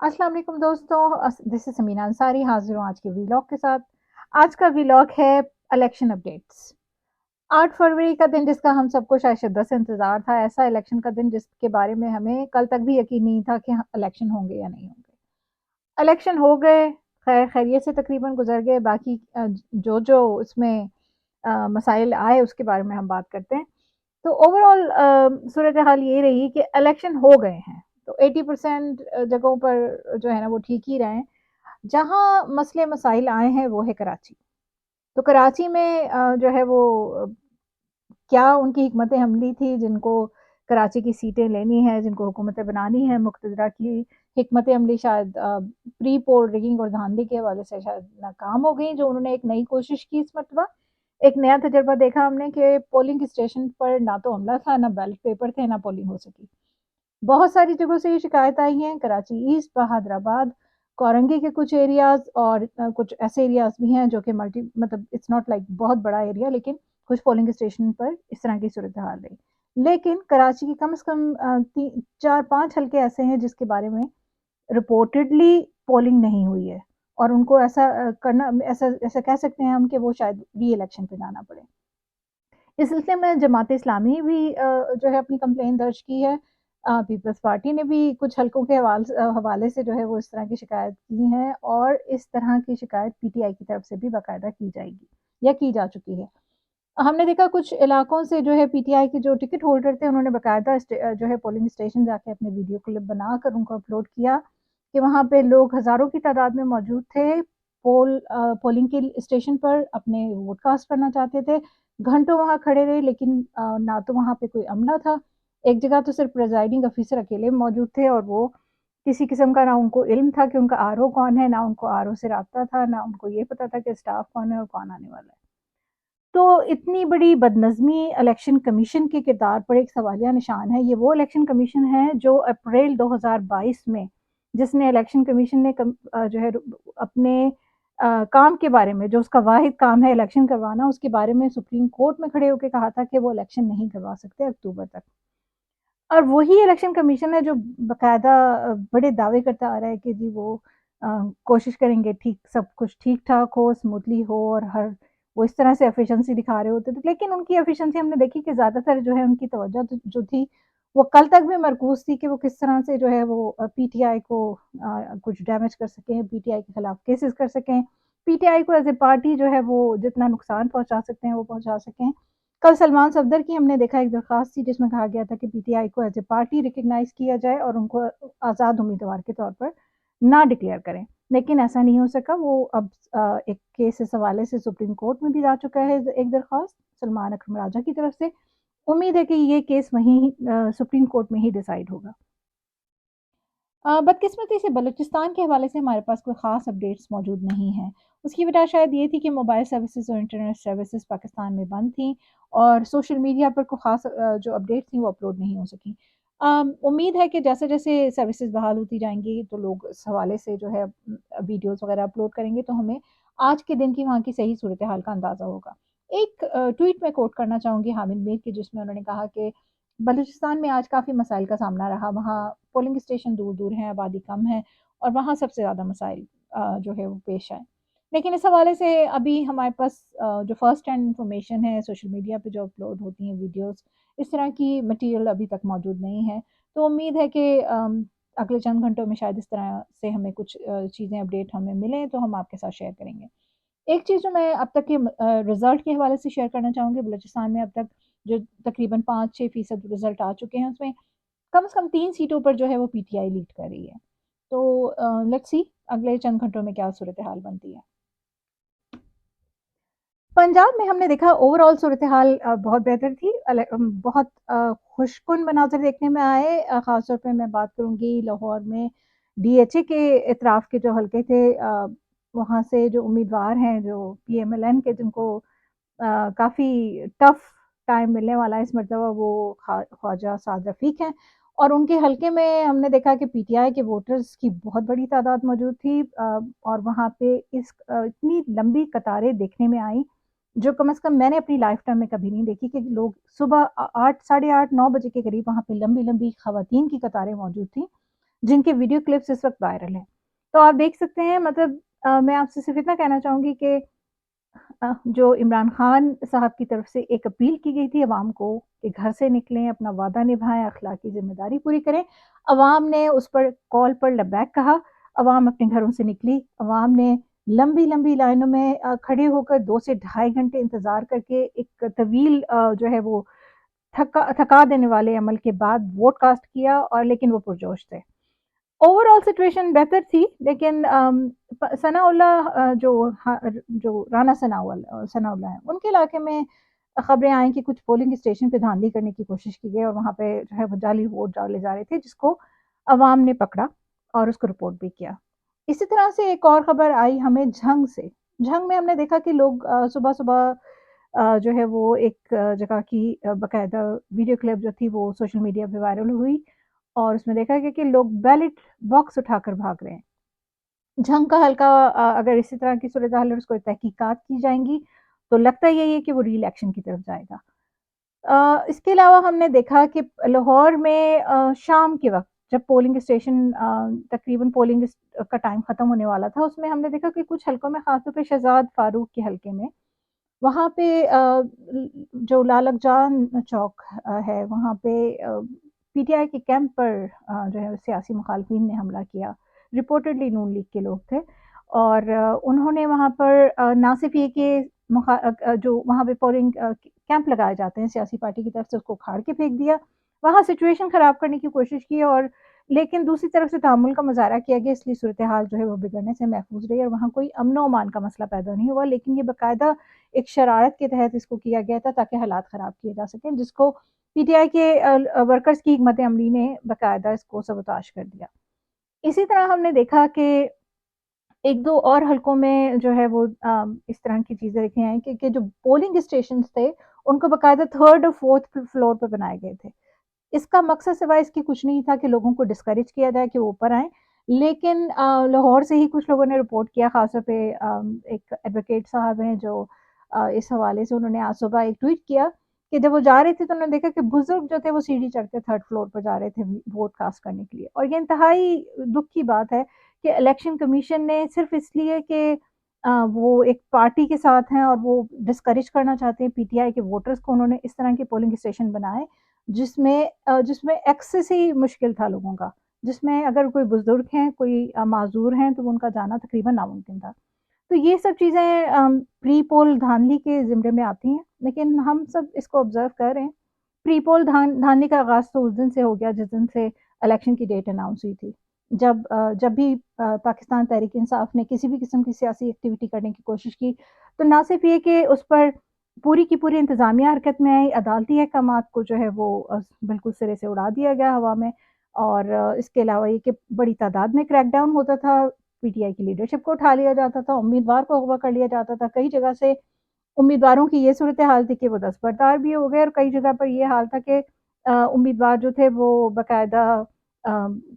अस्सलाम वालेकुम दोस्तों, दिस इज समीना अंसारी हाजिर हूँ आज के व्लॉग के साथ। आज का व्लॉग है इलेक्शन अपडेट्स। 8 फरवरी का दिन जिसका हम सबको शायद शिद्दत से इंतजार था, ऐसा इलेक्शन का दिन जिसके बारे में हमें कल तक भी यकीन नहीं था कि इलेक्शन होंगे या नहीं होंगे। इलेक्शन हो गए, खैर खैरियत से तकरीबन गुजर गए। बाकी जो जो उसमें मसाइल आए उसके बारे में हम बात करते हैं। तो ओवरऑल सूरत हाल ये रही कि इलेक्शन हो गए हैं, तो 80% जगहों पर जो है ना वो ठीक ही रहे। जहाँ मसले मसाइल आए हैं वो है कराची। तो कराची में जो है वो क्या उनकी हिकमत अमली थी जिनको कराची की सीटें लेनी है, जिनको हुकूमतें बनानी है, मुक़्तदरा की हिकमत अमली शायद प्री पोल रिगिंग और धांधली के हवाले से शायद नाकाम हो गई। जो उन्होंने एक नई कोशिश की इस मरतबा, एक नया तजुर्बा देखा हमने कि पोलिंग स्टेशन पर ना तो हमला था, ना बैलेट पेपर थे, ना पोलिंग हो सकी। बहुत सारी जगहों से ये शिकायत आई है, कराची ईस्ट, बहादराबाद, कोरंगी के कुछ एरियाज़ और कुछ ऐसे एरियाज़ भी हैं जो कि मल्टी मतलब इट्स नॉट लाइक बहुत बड़ा एरिया, लेकिन कुछ पोलिंग स्टेशन पर इस तरह की सूरत हाल रही। लेकिन कराची की कम से कम 4-5 हल्के ऐसे हैं जिसके बारे में रिपोर्टेडली पोलिंग नहीं हुई है और उनको ऐसा करना ऐसा ऐसा कह सकते हैं हम कि वो शायद री इलेक्शन पे जाना पड़े। इस सिलसिले में जमात इस्लामी भी जो है अपनी कंप्लेन दर्ज की है। पीपल्स पार्टी ने भी कुछ हलकों के हवाले से जो है वो इस तरह की शिकायत की है और इस तरह की शिकायत पीटीआई की तरफ से भी बाकायदा की जाएगी या की जा चुकी है। हमने देखा कुछ इलाकों से जो है पीटीआई के जो टिकट होल्डर थे उन्होंने बाकायदा जो है पोलिंग स्टेशन जाके अपने वीडियो क्लिप बनाकर उनको अपलोड किया कि वहाँ पे लोग हज़ारों की तादाद में मौजूद थे, पोलिंग के स्टेशन पर अपने वोट कास्ट करना चाहते थे। घंटों वहाँ खड़े रहे लेकिन ना तो वहाँ पे कोई अमला था। एक जगह तो सिर्फ प्रिजाइडिंग ऑफिसर अकेले मौजूद थे और वो किसी किस्म का ना उनको इल्म था कि उनका आरओ कौन है, ना उनको आरओ से राब्ता था, ना उनको ये पता था कि स्टाफ कौन है और कौन आने वाला है। तो इतनी बड़ी बदनज़मी इलेक्शन कमीशन के किरदार पर एक सवालिया निशान है। ये वो इलेक्शन कमीशन है जो अप्रैल 2022 में जिसने इलेक्शन कमीशन ने जो है अपने काम के बारे में, जो उसका वाहिद काम है इलेक्शन करवाना, उसके बारे में सुप्रीम कोर्ट में खड़े होके कहा था कि वो इलेक्शन नहीं करवा सकते अक्टूबर तक। और वही इलेक्शन कमीशन है जो बाकायदा बड़े दावे करता आ रहा है कि जी वो अ, कोशिश करेंगे ठीक सब कुछ ठीक-ठाक हो, स्मूथली हो और हर वो इस तरह से एफिशिएंसी दिखा रहे होते थे। लेकिन उनकी एफिशिएंसी हमने देखी कि ज़्यादातर जो है उनकी तवज्जो जो थी, वो कल तक भी मरकूज़ थी कि वो किस तरह से जो है वो पीटीआई को कुछ डैमेज कर सकें, पीटीआई के खिलाफ केसेस कर सकें, पीटीआई को एज़ ए पार्टी जो है वो जितना नुकसान पहुँचा सकते हैं, वो पहुँचा सकें। कल सलमान सफदर की हमने देखा एक दरख्वास्त थी जिसमें कहा गया था कि पीटीआई को एज ए पार्टी रिकग्नाइज किया जाए और उनको आज़ाद उम्मीदवार के तौर पर ना डिक्लेयर करें, लेकिन ऐसा नहीं हो सका। वो अब एक केस इस हवाले से सुप्रीम कोर्ट में भी जा चुका है एक दरख्वास्त सलमान अकरम राजा की तरफ से। उम्मीद है कि ये केस वहीं सुप्रीम कोर्ट में ही डिसाइड होगा। बदकिस्मती से बलूचिस्तान के हवाले से हमारे पास कोई ख़ास अपडेट्स मौजूद नहीं हैं। उसकी वजह शायद ये थी कि मोबाइल सर्विसेज़ और इंटरनेट सर्विसेज़ पाकिस्तान में बंद थीं और सोशल मीडिया पर कोई ख़ास जो अपडेट्स थी वो अपलोड नहीं हो सकीं। उम्मीद है कि जैसे-जैसे सर्विसेज़ बहाल होती जाएँगी तो लोग इस हवाले से जो है वीडियोज़ वग़ैरह अपलोड करेंगे तो हमें आज के दिन की वहाँ की सही सूरत हाल का अंदाज़ा होगा। एक ट्वीट मैं कोट करना चाहूँगी हामिद मीर की, जिसमें उन्होंने कहा कि बलूचिस्तान में आज काफ़ी मसाइल का सामना रहा। वहाँ पोलिंग स्टेशन दूर-दूर हैं, आबादी कम है और वहाँ सबसे ज़्यादा मसाइल जो है वो पेश आए। लेकिन इस हवाले से अभी हमारे पास जो फर्स्ट हैंड इन्फॉर्मेशन है, सोशल मीडिया पे जो अपलोड होती हैं वीडियोज़, इस तरह की मटीरियल अभी तक मौजूद नहीं है। तो उम्मीद है कि अगले चंद घंटों में शायद इस तरह से हमें कुछ चीज़ें अपडेट हमें मिलें तो हम आपके साथ शेयर करेंगे। एक चीज़ जो मैं अब तक के रिज़ल्ट के हवाले से शेयर करना चाहूँगी, बलूचिस्तान में अब तक जो तकरीबन 5-6% रिज़ल्ट आ चुके हैं, उसमें कम से कम 3 सीटों पर जो है वो पीटीआई लीड कर रही है। तो लेट्स सी अगले चंद घंटों में क्या सूरत-ए-हाल बनती है। पंजाब में हमने देखा ओवरऑल सूरत-ए-हाल बहुत बेहतर थी। बहुत खुशकुन मनाज़िर देखने में आए। ख़ास तौर पे मैं बात करूँगी लाहौर में डीएचए के इत्राफ़ के जो हलके थे, वहाँ से जो उम्मीदवार हैं, जो पीएमएलएन के जिनको काफ़ी टफ टाइम मिलने वाला है इस मरतबा, वो ख्वाजा साद रफ़ीक हैं और उनके हलके में हमने देखा कि पीटीआई के वोटर्स की बहुत बड़ी तादाद मौजूद थी और वहाँ पे इतनी लंबी कतारें देखने में आई, जो कम से कम मैंने अपनी लाइफ़ टाइम में कभी नहीं देखी कि लोग सुबह 8 साढ़े 8 9 बजे के करीब वहाँ पे लंबी-लंबी ख़वातीन की कतारें मौजूद थीं। جن کے ویڈیو کلپس اس وقت وائرل ہیں۔ تو آپ دیکھ سکتے ہیں مطلب میں آپ سے صرف اتنا کہنا چاہوں گی کہ جو عمران خان صاحب کی طرف سے ایک اپیل کی گئی تھی عوام کو کہ گھر سے نکلیں، اپنا وعدہ نبھائیں، اخلاقی ذمہ داری پوری کریں، عوام نے اس پر کال پر لبیک کہا، عوام اپنے گھروں سے نکلی، عوام نے لمبی لمبی لائنوں میں کھڑے ہو کر 2 سے ڈھائی گھنٹے انتظار کر کے ایک طویل جو ہے وہ تھکا دینے والے عمل کے بعد ووٹ کاسٹ کیا، اور لیکن وہ پرجوش تھے۔ اوور آل سچویشن بہتر تھی، لیکن ثناء اللہ جو رانا ثناء اللہ ہیں، ان کے علاقے میں خبریں آئیں کہ کچھ پولنگ اسٹیشن پہ دھاندلی کرنے کی کوشش کی گئی اور وہاں پہ جو ہے وہ جعلی ووٹ ڈالے جا رہے تھے، جس کو عوام نے پکڑا اور اس کو رپورٹ بھی کیا۔ اسی طرح سے ایک اور خبر آئی ہمیں جھنگ سے۔ جھنگ میں ہم نے دیکھا کہ لوگ صبح صبح جو ہے وہ ایک جگہ کی باقاعدہ ویڈیو کلپ جو تھی وہ سوشل میڈیا پہ وائرل ہوئی، اور اس میں دیکھا گیا کہ لوگ بیلٹ باکس اٹھا کر بھاگ رہے ہیں۔ جنگ کا حلقہ اگر اسی طرح کی صورتحال اس کو تحقیقات کی جائیں گی تو لگتا یہی ہے کہ وہ ری الیکشن کی طرف جائے گا۔ اس کے علاوہ ہم نے دیکھا کہ لاہور میں شام کے وقت جب پولنگ اسٹیشن تقریباً پولنگ کا ٹائم ختم ہونے والا تھا، اس میں ہم نے دیکھا کہ کچھ حلقوں میں خاص طور پہ شہزاد فاروق کے حلقے میں وہاں پہ جو لالک جان چوک ہے وہاں پہ پی ٹی آئی کے کیمپ پر جو ہے سیاسی مخالفین نے حملہ کیا، رپورٹڈلی نون لیگ کے لوگ تھے، اور انہوں نے وہاں پر نہ صرف یہ کہ جو وہاں پہ پولنگ کیمپ لگائے جاتے ہیں سیاسی پارٹی کی طرف سے، اس کو کھاڑ کے پھینک دیا، وہاں سچویشن خراب کرنے کی کوشش کی، اور لیکن دوسری طرف سے تعامل کا مظاہرہ کیا گیا، اس لیے صورتحال جو ہے وہ بگڑنے سے محفوظ رہی اور وہاں کوئی امن و امان کا مسئلہ پیدا نہیں ہوا، لیکن یہ باقاعدہ ایک شرارت کے تحت اس کو کیا گیا تھا تاکہ حالات خراب کیے جا سکیں، جس کو پی ٹی آئی کے ورکرز کی حکمت عملی نے باقاعدہ اس کو سبوتاش کر دیا۔ اسی طرح ہم نے دیکھا کہ ایک دو اور حلقوں میں جو ہے وہ اس طرح کی چیزیں دیکھی ہیں کہ جو پولنگ اسٹیشنز تھے ان کو باقاعدہ تھرڈ اور فورتھ فلور پہ بنائے گئے تھے۔ اس کا مقصد سوائے اس کی کچھ نہیں تھا کہ لوگوں کو ڈسکریج کیا جائے کہ وہ اوپر آئیں، لیکن لاہور سے ہی کچھ لوگوں نے رپورٹ کیا، خاص طور پہ ایک ایڈوکیٹ صاحب ہیں جو اس حوالے سے انہوں نے آج صبح ایک ٹویٹ کیا کہ جب وہ جا رہے تھے تو انہوں نے دیکھا کہ بزرگ جو تھے وہ سیڑھی چڑھ کے تھرڈ فلور پر جا رہے تھے ووٹ کاسٹ کرنے کے لیے، اور یہ انتہائی دکھ کی بات ہے کہ الیکشن کمیشن نے صرف اس لیے کہ وہ ایک پارٹی کے ساتھ ہیں اور وہ ڈسکریج کرنا چاہتے ہیں پی ٹی آئی کے ووٹرز کو، انہوں نے اس طرح کے پولنگ اسٹیشن بنائے جس میں ایکسس ہی مشکل تھا لوگوں کا، جس میں اگر کوئی بزرگ ہیں، کوئی معذور ہیں تو ان کا جانا تقریباً ناممکن تھا۔ تو یہ سب چیزیں پری پول دھاندلی کے زمرے میں آتی ہیں، لیکن ہم سب اس کو آبزرو کر رہے ہیں۔ پری پول دھاندلی کا آغاز تو اس دن سے ہو گیا جس دن سے الیکشن کی ڈیٹ اناؤنس ہوئی تھی، جب بھی پاکستان تحریک انصاف نے کسی بھی قسم کی سیاسی ایکٹیویٹی کرنے کی کوشش کی تو نہ صرف یہ کہ اس پر پوری کی پوری انتظامیہ حرکت میں آئی، عدالتی احکامات کو جو ہے وہ بالکل سرے سے اڑا دیا گیا ہوا میں، اور اس کے علاوہ یہ کہ بڑی تعداد میں کریک ڈاؤن ہوتا تھا، پی ٹی آئی کی لیڈرشپ کو اٹھا لیا جاتا تھا، امیدوار کو اغوا کر لیا جاتا تھا، کئی جگہ سے امیدواروں کی یہ صورتحال تھی کہ وہ دستبردار بھی ہو گئے، اور کئی جگہ پر یہ حال تھا کہ امیدوار جو تھے وہ باقاعدہ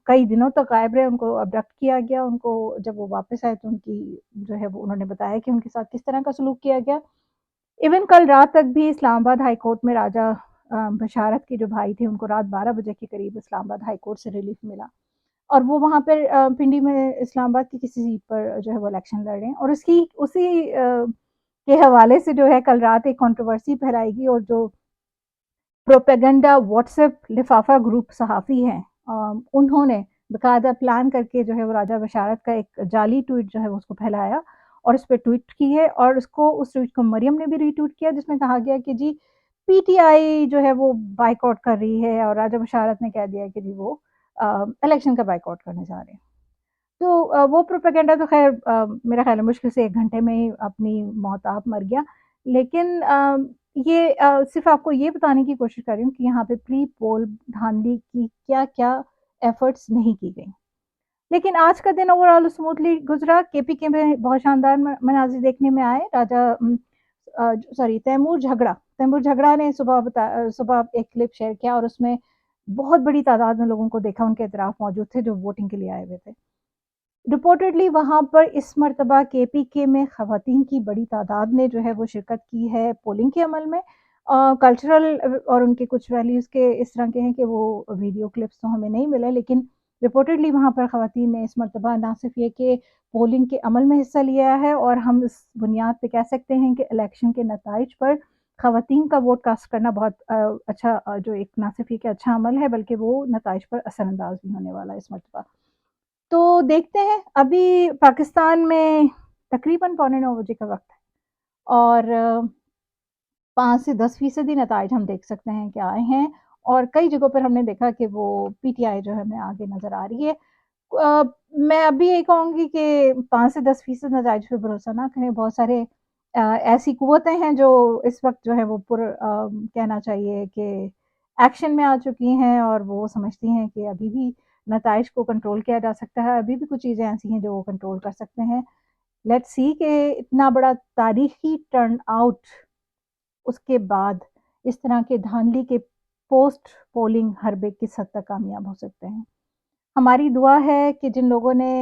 کئی دنوں تک غائب رہے، ان کو ابڈکٹ کیا گیا، ان کو جب وہ واپس آئے تو ان کی جو ہے وہ انہوں نے بتایا کہ ان کے ساتھ کس طرح کا سلوک کیا گیا۔ ایون کل رات تک بھی اسلام آباد ہائی کورٹ میں راجہ بشارت کے جو بھائی تھے ان کو رات 12 بجے کے قریب اسلام آباد ہائی کورٹ سے ریلیف ملا، اور وہ وہاں پر پنڈی میں اسلام آباد کی کسی سیٹ پر جو ہے وہ الیکشن لڑ رہے ہیں، اور اسی کے حوالے سے جو ہے کل رات ایک کنٹروورسی پھیلائی گئی، اور جو پروپیگنڈا واٹس ایپ لفافہ گروپ صحافی ہیں انہوں نے باقاعدہ پلان کر کے جو ہے وہ راجہ بشارت کا ایک جعلی ٹویٹ جو ہے اس کو پھیلایا اور اس پہ ٹویٹ کی ہے، اور اس ٹویٹ کو مریم نے بھی ری ٹویٹ کیا جس میں کہا گیا کہ جی پی ٹی آئی جو ہے وہ بائیک آؤٹ کر رہی ہے، اور راجہ بشارت نے کہہ دیا کہ جی وہ الیکشن کا بائیک آؤٹ کرنے جا رہے ہیں۔ تو وہ پروپیگنڈا تو خیر میرا خیال ہے مشکل سے 1 گھنٹے میں ہی اپنی موت آپ مر گیا، لیکن یہ صرف آپ کو یہ بتانے کی کوشش کر رہی ہوں کہ یہاں پہ پری پول دھاندلی کی کیا کیا ایفرٹس نہیں کی گئی، لیکن آج کا دن اوور آل اسموتھلی گزرا۔ کے پی کے میں بہت شاندار مناظر دیکھنے میں آئے۔ تیمور جھگڑا نے صبح ایک کلپ شیئر کیا، اور اس میں بہت بڑی تعداد میں لوگوں کو دیکھا، ان کے اعتراف موجود تھے جو ووٹنگ کے لیے آئے ہوئے تھے۔ رپورٹڈلی وہاں پر اس مرتبہ کے پی کے میں خواتین کی بڑی تعداد نے جو ہے وہ شرکت کی ہے پولنگ کے عمل میں، کلچرل اور ان کے کچھ ویلیوز کے اس طرح کے ہیں کہ وہ ویڈیو کلپس تو ہمیں نہیں ملے، لیکن रिपोर्टेडली वहाँ पर ख़वातीन ने इस मरतबा ना सिर्फ ये कि पोलिंग के अमल में हिस्सा लिया है, और हम इस बुनियाद पे कह सकते हैं कि इलेक्शन के नताइज पर ख़वातीन का वोट कास्ट करना बहुत अच्छा, जो एक ना सिर्फ ये कि अच्छा अमल है, बल्कि वो नताइज पर असरअंदाज भी होने वाला है इस मरतबा। तो देखते हैं, अभी पाकिस्तान में तकरीबन पौने 9 बजे का वक़्त है, और 5 से 10% नताइज हम देख सकते हैं कि आए हैं, और कई जगहों पर हमने देखा कि वो पीटीआई जो है हमें आगे नज़र आ रही है। मैं अभी यही कहूँगी कि 5 से 10% नताइज पे भरोसा ना करें, बहुत सारे ऐसी कुव्वतें हैं जो इस वक़्त जो है वो कहना चाहिए कि एक्शन में आ चुकी हैं, और वो समझती हैं कि अभी भी नताइज को कंट्रोल किया जा सकता है, अभी भी कुछ चीज़ें ऐसी हैं जो वो कंट्रोल कर सकते हैं। लेट्स सी कि इतना बड़ा तारीखी टर्न आउट, उसके बाद इस तरह के धांधली के पोस्ट पोलिंग हरबे किस हद तक कामयाब हो सकते हैं। हमारी दुआ है कि जिन लोगों ने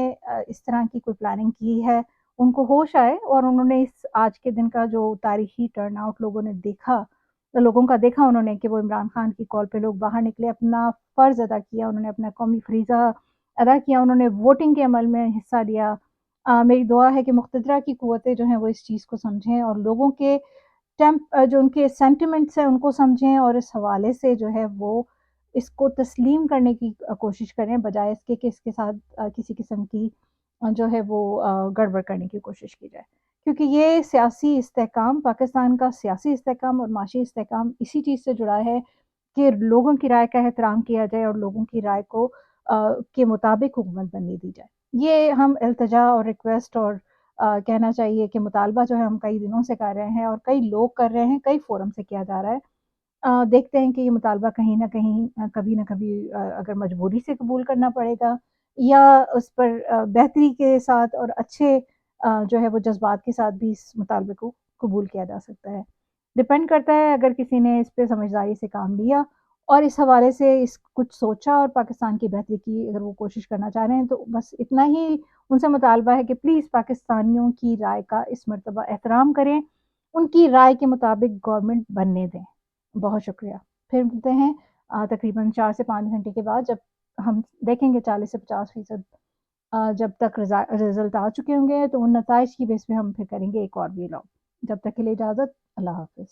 इस तरह की कोई प्लानिंग की है, उनको होश आए, और उन्होंने इस आज के दिन का जो तारीखी टर्नआउट लोगों ने देखा, तो लोगों का देखा उन्होंने कि वो इमरान खान की कॉल पे लोग बाहर निकले, अपना फ़र्ज़ अदा किया, उन्होंने अपना कौमी फ़रीज़ा अदा किया, उन्होंने वोटिंग के अमल में हिस्सा लिया। मेरी दुआ है कि मुक़्तदरा की क़ुव्वतें जो हैं वो इस चीज़ को समझें, और लोगों के जो उनके सेंटिमेंट्स हैं उनको समझें, और इस हवाले से जो है वो इसको तस्लीम करने की कोशिश करें, बजाय इसके कि इसके साथ किसी किस्म की जो है वो गड़बड़ करने की कोशिश की जाए। क्योंकि ये सियासी इस्तेहकाम, पाकिस्तान का सियासी इस्तेहकाम और माशी इस्तेहकाम इसी चीज़ से जुड़ा है कि लोगों की राय का एहतराम किया जाए, और लोगों की राय को के मुताबिक हुकूमत बनने दी जाए। ये हम इल्तिजा और रिक्वेस्ट और कहना चाहिए कि मुतालबा जो है हम कई दिनों से कर रहे हैं, और कई लोग कर रहे हैं, कई फ़ोरम से किया जा रहा है। देखते हैं कि ये मुतालबा कहीं न कहीं कभी न कभी अगर मजबूरी से कबूल करना पड़ेगा, या उस पर बेहतरी के साथ और अच्छे जो है वो जज़्बात के साथ भी इस मुतालबे को कबूल किया जा सकता है। डिपेंड करता है, अगर किसी ने इस पे समझदारी से काम लिया और इस हवाले से इस कुछ सोचा और पाकिस्तान की बेहतरी की अगर वो कोशिश करना चाह रहे हैं, तो बस इतना ही उनसे मुतालबा है कि प्लीज़ पाकिस्तानियों की राय का इस मर्तबा एहतराम करें, उनकी राय के मुताबिक गवर्नमेंट बनने दें। बहुत शुक्रिया। फिर मिलते हैं तकरीबन 4 से 5 घंटे के बाद, जब हम देखेंगे 40 से 50% जब तक रिज़ल्ट आ चुके होंगे, तो उन नताइज की बेस पे हम फिर करेंगे एक और व्लॉग। जब तक के लिए इजाज़त, अल्लाह हाफ़िज़।